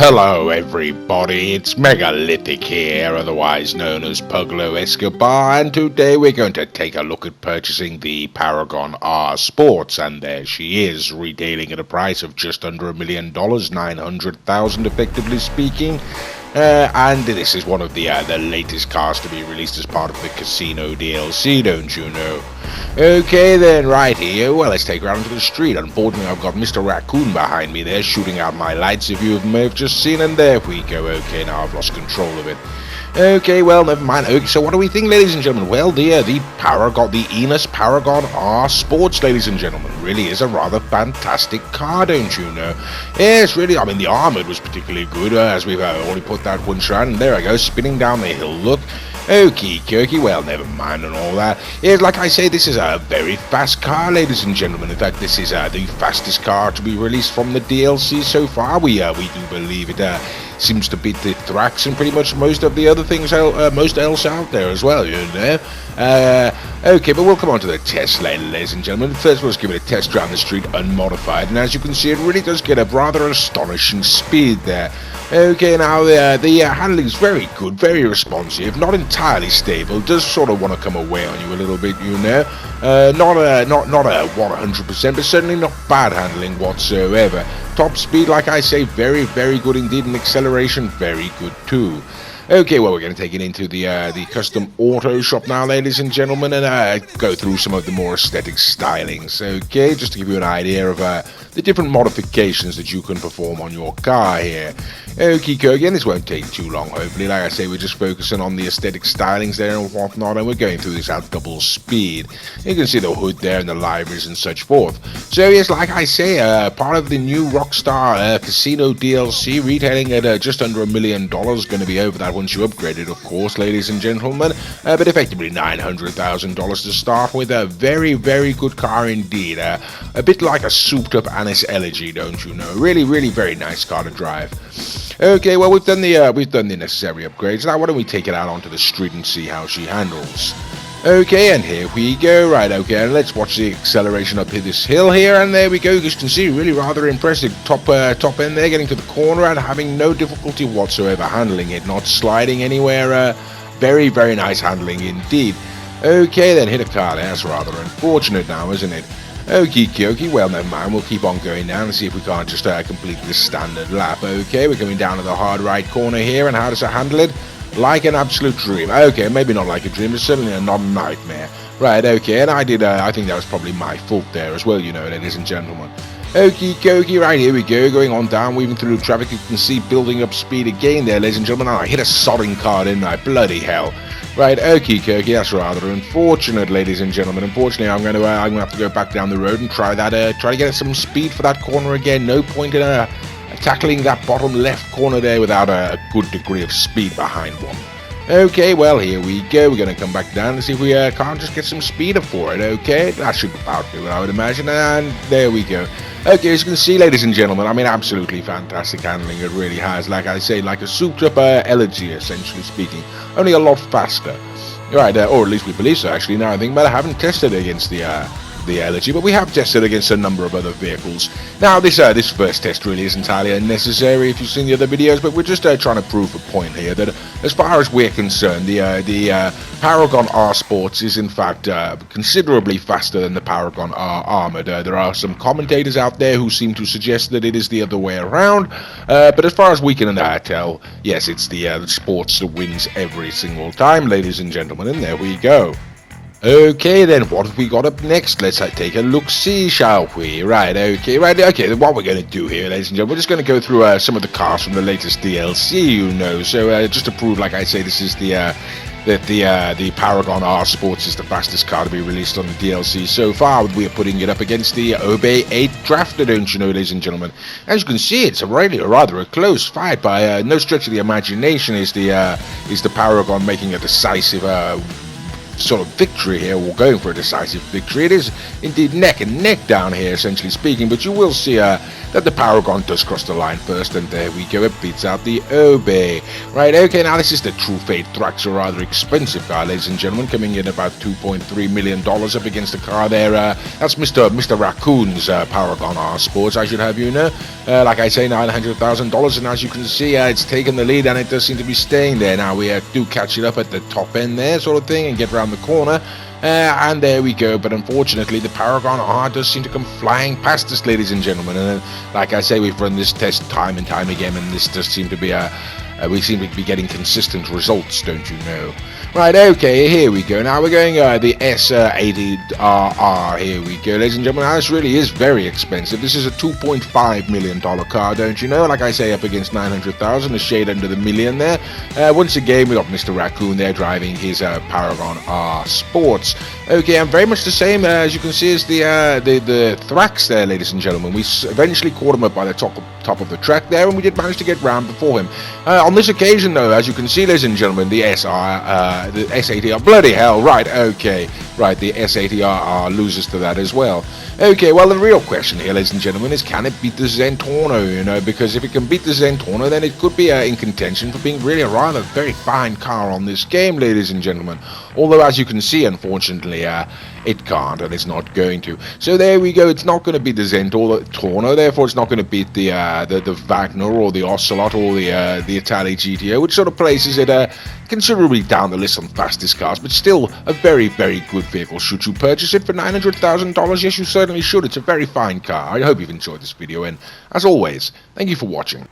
Hello everybody, it's Megalithic here, otherwise known as Pablo Escobar, and today we're going to take a look at purchasing the Paragon R Sports, and there she is, retailing at a price of just under $1 million, 900,000 effectively speaking. And this is one of the latest cars to be released as part of the Casino DLC, don't you know? Okay then, right here, well, let's take her out into the street. Unfortunately, I've got Mr. Raccoon behind me there, shooting out my lights, if you may have just seen, and there we go. Okay, now I've lost control of it. Okay, well, never mind. Okay, so what do we think, ladies and gentlemen? Well, the Enus Paragon R Sports, ladies and gentlemen, really is a rather fantastic car, don't you know? Yes, really, I mean, the armored was particularly good, as we've already put that one shot, and there I go, spinning down the hill, look. Okie dokie, well, never mind and all that. Yes, like I say, this is a very fast car, ladies and gentlemen. In fact, this is the fastest car to be released from the DLC so far. We do believe it seems to beat the Thrax and pretty much most of the other things, most else out there as well, you know. Okay, but we'll come on to the test later, ladies and gentlemen. First, let's give it a test around the street unmodified, and as you can see, it really does get a rather astonishing speed there. Okay, now the handling is very good, very responsive, not entirely stable, does sort of want to come away on you a little bit, you know. Not a 100%, but certainly not bad handling whatsoever. Top speed, like I say, very, very good indeed, and acceleration, very good too. Okay, well, we're going to take it into the custom auto shop now, ladies and gentlemen, and go through some of the more aesthetic stylings. Okay, just to give you an idea of the different modifications that you can perform on your car here. Okay, again, this won't take too long, hopefully. Like I say, we're just focusing on the aesthetic stylings there and whatnot, and we're going through this at double speed. You can see the hood there and the liveries and such forth. So yes, like I say, part of the new Rockstar Casino DLC, retailing at just under $1 million, going to be over that once you upgrade it, of course, ladies and gentlemen, but effectively $900,000 to start with. A very, very good car indeed. A bit like a souped-up Enus Elegy, don't you know? Really, really very nice car to drive. Okay, well, we've done the necessary upgrades. Now, why don't we take it out onto the street and see how she handles? Okay, and here we go. Right, okay, and let's watch the acceleration up this hill here, and there we go. You can see, really rather impressive. Top end there, getting to the corner and having no difficulty whatsoever handling it, not sliding anywhere. Very, very nice handling indeed. Okay, then hit a car there. That's rather unfortunate now, isn't it? Okie dokie, well, never mind, we'll keep on going down and see if we can't just complete this standard lap. Okay, we're coming down to the hard right corner here, and how does it handle it? Like an absolute dream. Okay, maybe not like a dream, but certainly not a nightmare. Right, okay, and I think that was probably my fault there as well, you know, ladies and gentlemen. Okie dokie, right, here we go, going on down, weaving through the traffic. You can see building up speed again there, ladies and gentlemen. And I hit a sodding car, didn't I? Bloody hell. Right, okie dokie, that's rather unfortunate, ladies and gentlemen. Unfortunately, I'm going to have to go back down the road and try to get some speed for that corner again. No point in tackling that bottom left corner there without a good degree of speed behind one. Okay, well, here we go. We're going to come back down and see if we can't just get some speed up for it. Okay, that should about do it, I would imagine. And there we go. Okay, as you can see, ladies and gentlemen, I mean, absolutely fantastic handling. It really has. Like I say, like a souped-up Elegy, essentially speaking. Only a lot faster. Right, or at least we believe so, actually. Now I think about it, I haven't tested against the Elegy, but we have tested against a number of other vehicles. Now, this first test really is entirely unnecessary if you've seen the other videos, but we're just trying to prove a point here that, as far as we're concerned, the Paragon R Sports is in fact considerably faster than the Paragon R Armored. There are some commentators out there who seem to suggest that it is the other way around, but as far as we can tell, yes, it's the Sports that wins every single time, ladies and gentlemen, and there we go. Okay, then, what have we got up next? Let's take a look-see, shall we? Right, okay, then what we're going to do here, ladies and gentlemen, we're just going to go through some of the cars from the latest DLC, you know. So, just to prove, like I say, this is the Paragon R Sports is the fastest car to be released on the DLC so far. We are putting it up against the Obey 8 Drafter, don't you know, ladies and gentlemen. As you can see, it's rather a close fight. By no stretch of the imagination is the Paragon making a decisive sort of victory here, or going for a decisive victory. It is indeed neck and neck down here, essentially speaking, but you will see that the Paragon does cross the line first, and there we go, it beats out the Obey. Right, okay, now this is the True Fate Thrax, a rather expensive car, ladies and gentlemen, coming in about $2.3 million up against the car there. That's Mr. Raccoon's Paragon R Sports, I should have you know. Like I say, $900,000, and as you can see, it's taken the lead, and it does seem to be staying there. Now we do catch it up at the top end there, sort of thing, and get around the corner. And there we go, but unfortunately the Paragon R does seem to come flying past us, ladies and gentlemen, and like I say, we've run this test time and time again, and this does seem to be we seem to be getting consistent results, don't you know? Right, okay, here we go. Now we're going the S80RR. Here we go, ladies and gentlemen. Now, this really is very expensive. This is a $2.5 million car, don't you know? Like I say, up against 900,000, a shade under the million there. Once again, we got Mr. Raccoon there driving his Paragon R Sports. Okay, and very much the same as you can see as the Thrax there, ladies and gentlemen. We eventually caught him up by the top of the track there, and we did manage to get round before him. On this occasion, though, as you can see, ladies and gentlemen, the S80R, bloody hell, right, okay, right, the S80RR loses to that as well. Okay, well, the real question here, ladies and gentlemen, is can it beat the Zentorno, you know, because if it can beat the Zentorno, then it could be in contention for being really a rather very fine car on this game, ladies and gentlemen. Although, as you can see, unfortunately, it can't, and it's not going to. So there we go, it's not going to beat the Zentorno, therefore it's not going to beat the Wagner or the Ocelot or the Itali GTO, which sort of places it considerably down the list on fastest cars, but still a very, very good vehicle. Should you purchase it for $900,000? Yes, you certainly should. It's a very fine car. I hope you've enjoyed this video, and as always, thank you for watching.